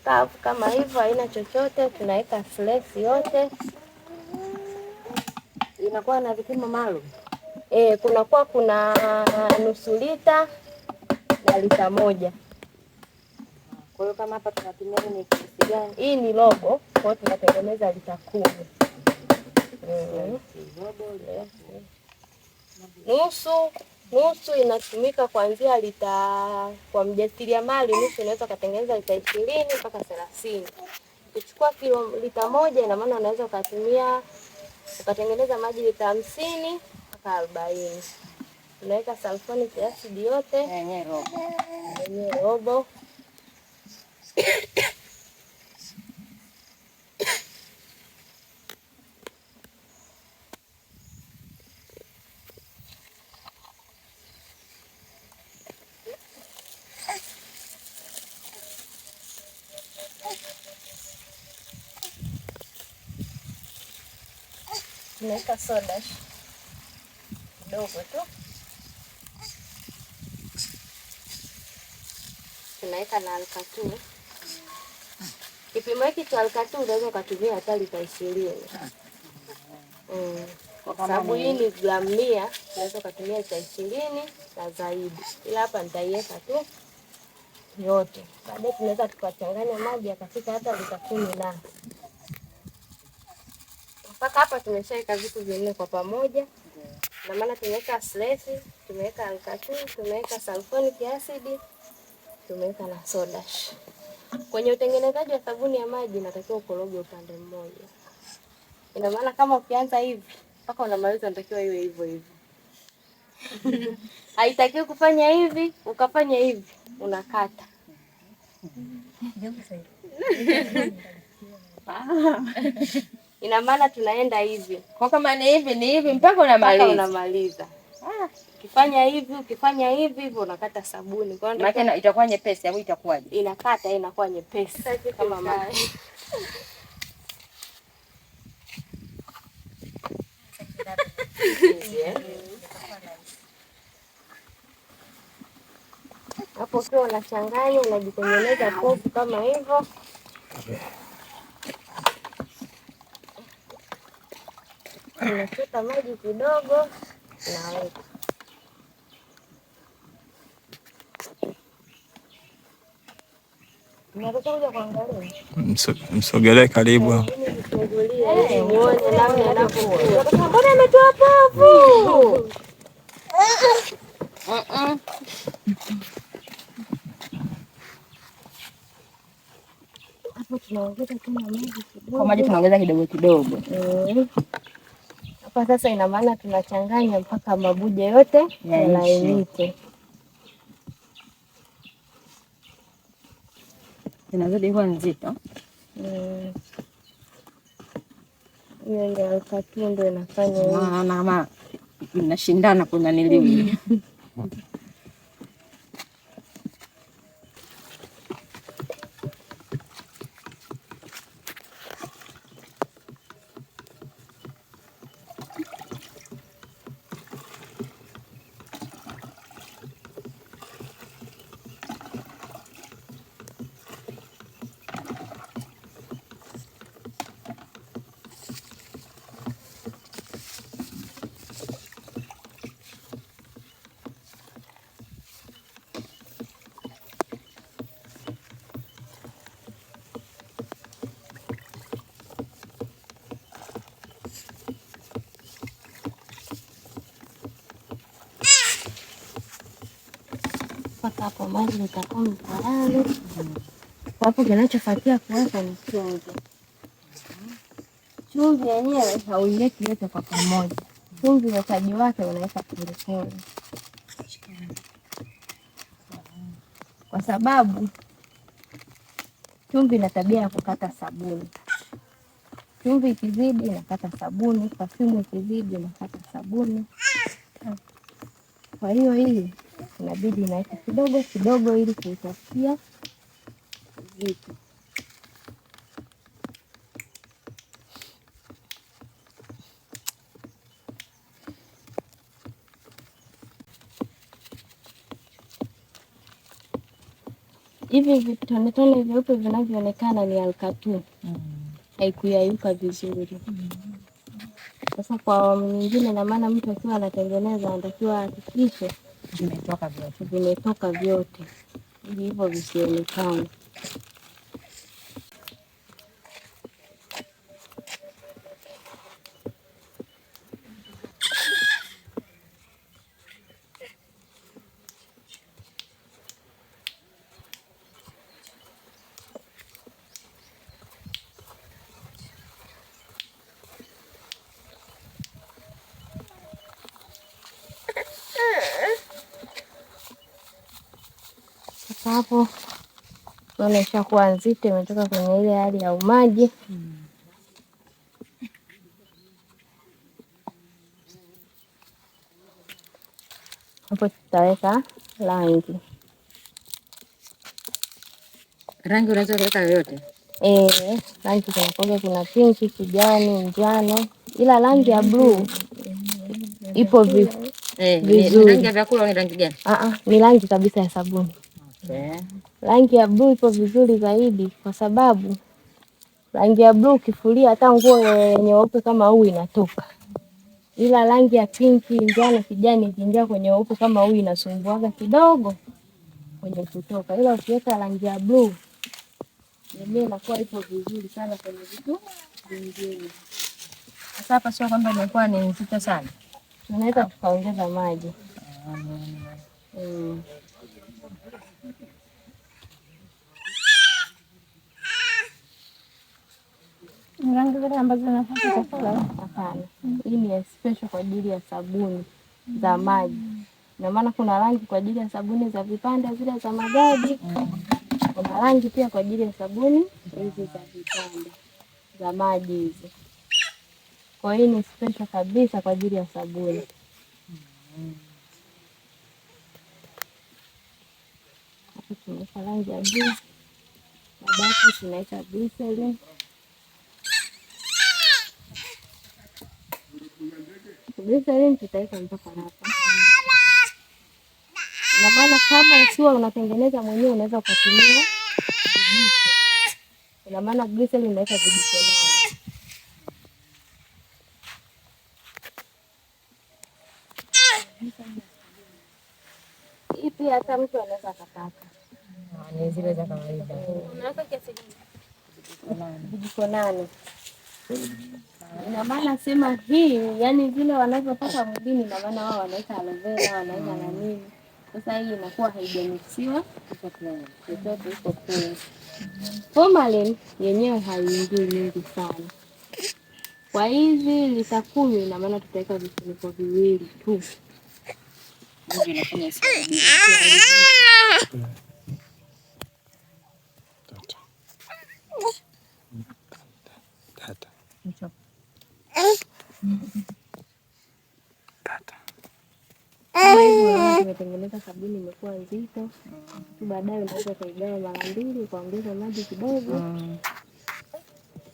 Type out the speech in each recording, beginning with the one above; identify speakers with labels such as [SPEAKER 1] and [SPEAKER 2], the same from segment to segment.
[SPEAKER 1] kavu kama hivyo, haina chochote. Tunaweka slesi yote,
[SPEAKER 2] inakuwa na vipimo maalum.
[SPEAKER 1] Kunakuwa kuna nusu lita na lita moja.
[SPEAKER 2] Kwa hiyo kama hapa tunatumia ni kiasi gani?
[SPEAKER 1] Hii ni robo, kwa hiyo tunatengeneza lita 10. Nusu inatumika kuanzia lita, kwa mjasiriamali nusu unaweza kutengeneza lita 20 mpaka 30. Ukichukua lita 1 ina maana unaweza ukatengeneza maji lita 50 mpaka 40. Unaweka sulfonic acid yote
[SPEAKER 2] yenyewe
[SPEAKER 1] robo. Tunaweka soda kidogo tu, tunaweka na alkatu. Kipimo hiki cha alkatu unaweza ukatumia hata lita 20. Kwa sababu hii ni gramu 100, unaweza ukatumia lita 20 na zaidi, ila hapa nitaiweka tu yote. Baadaye tunaweza tukachanganya maji yakafika hata lita 10 na mpaka hapa tumeshaweka vitu vinne kwa pamoja. Na maana tumeweka slesi, tumeweka alkatu, tumeweka sulfonic acid, tumeweka na soda. Kwenye utengenezaji wa sabuni ya maji inatakiwa ukoroge upande mmoja. Ina maana kama ukianza hivi mpaka unamaliza inatakiwa iwe hivyo hivyo. Haitakiwi kufanya hivi, ukafanya hivi, unakata. Ina maana tunaenda hivi.
[SPEAKER 2] Kwa kama ni hivi mpaka unamaliza.
[SPEAKER 1] Ukifanya hivi hivyo unakata sabuni. Kwa
[SPEAKER 2] hiyo maana itakuwa nyepesi au itakuwaje?
[SPEAKER 1] Inakata, inakuwa nyepesi kama maji. Hapo kwa unachanganya, unajitengeneza povu kama hivyo. Unachota maji kidogo na weka. Unataka kuja kuangalia?
[SPEAKER 3] Msogelee karibu.
[SPEAKER 1] Muone namna yanavyokuwa. Mbona ametoa povu? Hapo tunaongeza kama maji kidogo.
[SPEAKER 2] Kwa maji tunaongeza kidogo kidogo.
[SPEAKER 1] Hapa sasa ina maana tunachanganya mpaka mabuje yote yalainike.
[SPEAKER 2] Inazidi kuwa nzito.
[SPEAKER 1] Hiyo ndio alkatu ndio inafanya hivi.
[SPEAKER 2] Mama inashindana kuna niliwi.
[SPEAKER 1] Mpaka hapo maji litakuwa tayari. Hapo kinachofuatia kuweka ni chumvi. Chumvi yenyewe hauiweki yote kwa pamoja. Chumvi wekaji wake unaweka polepole, kwa sababu chumvi ina tabia ya kukata sabuni. Chumvi ikizidi inakata sabuni, perfume ikizidi inakata sabuni. Kwa hiyo hii inabidi naweka kidogo kidogo ili kuitafutia vitu. hivi vitone tone vyeupe vinavyoonekana ni alkatu. Haikuyayuka vizuri. Sasa kwa awamu nyingine, na maana mtu akiwa anatengeneza anatakiwa ahakikishe vimetoka vyote ili hivyo visionekane. Sasa hapo naona ishakuwa nzito, imetoka kwenye ile hali ya umaji. Hapo tutaweka rangi.
[SPEAKER 2] Rangi unaweza kuweka yoyote?
[SPEAKER 1] Rangi zinakuwa kuna pinki, kijani, njano, ila rangi ya bluu ipo vizuri.
[SPEAKER 2] Rangi ya vyakula ni rangi gani?
[SPEAKER 1] Ni rangi kabisa ya sabuni.
[SPEAKER 2] Okay.
[SPEAKER 1] Rangi ya bluu ipo vizuri zaidi kwa sababu rangi ya bluu ukifulia hata nguo nyeupe kama huu inatoka, ila rangi ya pinki, njano, kijani ikiingia kwenye weupe kama huu inasumbuaga kidogo kwenye kutoka, ila ukiweka rangi ya bluu yenyewe inakuwa ipo vizuri sana kwenye vitu vingine.
[SPEAKER 2] Sasa hapa sio kwamba imekuwa ni nzito sana,
[SPEAKER 1] tunaweza tukaongeza maji. Rangi zile ambazo zinafanya chakula? Hapana, hii ni special kwa ajili ya sabuni za maji. Na maana kuna rangi kwa ajili ya sabuni za vipande zile za magadi. Kuna rangi pia kwa ajili ya sabuni hizi za vipande za maji hizi. Kwa hiyo ni special kabisa kwa ajili ya sabuni. Hapo tunaweka rangi ya blue. Baadaye tunaweka glycerin. Glycerin tutaweka mpaka hapa. Na maana kama ukiwa unatengeneza mwenyewe unaweza ukatumia vijiko. Ina maana glycerin unaweka vijiko nao. Hii pia hata mtu anaweza akataka.
[SPEAKER 2] Ni zile za kawaida.
[SPEAKER 1] Unaweka kiasi gani? Vijiko 8. Ina maana sema hii, yani vile wanavyopata mwilini, na maana wao wanaweka aloe vera, wanaweka na nini. Sasa hii inakuwa haijamixiwa chochote iko kwa. Formalin yenyewe haiingii nyingi sana. Kwa hizi lita 10, ina maana tutaweka vifuniko 2 tu.
[SPEAKER 2] Ndio inafanya sabuni.
[SPEAKER 1] Kama hivyo tumetengeneza sabuni imekuwa nzito. Baadaye unaweza kuigawa mara 2, ukaongeza maji kidogo.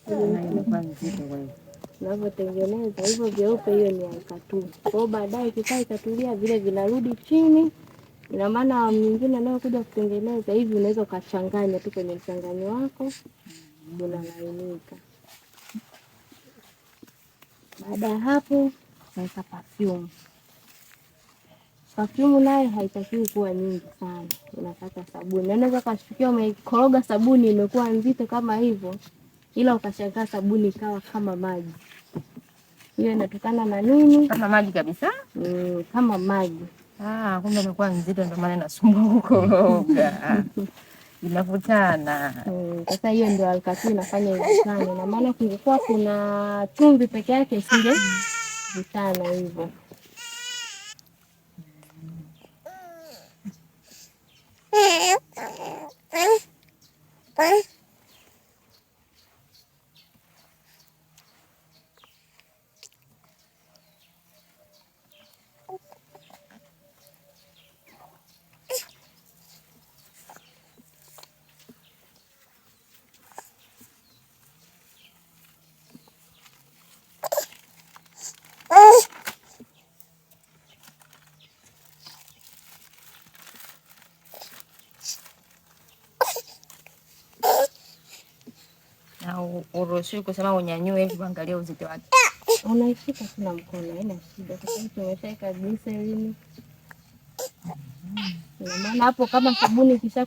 [SPEAKER 2] Imekuwa nzito kwa hiyo.
[SPEAKER 1] Unavyotengeneza hivyo vyeupe, hiyo ni alkatu. Kwa hiyo baadaye kikaa ikatulia, vile vinarudi chini. Ina maana mwingine nayo kuja kutengeneza hivi, unaweza ukachanganya tu kwenye mchanganyo wako, unalainika. Baada ya hapo naweka perfume. Perfume nayo haitakiwi kuwa nyingi sana, unakata sabuni. Unaweza ukashtukia umekoroga sabuni imekuwa nzito kama hivyo, ila ukashangaa sabuni ikawa kama maji. Hiyo inatokana na nini?
[SPEAKER 2] Kama maji kabisa?
[SPEAKER 1] Kama maji.
[SPEAKER 2] Kumbe imekuwa nzito ndio maana inasumbua kukoroga. Inavutana.
[SPEAKER 1] Sasa hiyo ndio alkatu inafanya ivutane. Na maana kungekuwa kuna chumvi peke yake isinge vutana hivyo.
[SPEAKER 2] uruhusiwi kusema unyanyue hivi kuangalia uzito wake.
[SPEAKER 1] Unaishika tu na mkono, haina shida kwa sababu tumeshaweka glycerin. Na maana hapo kama sabuni kisha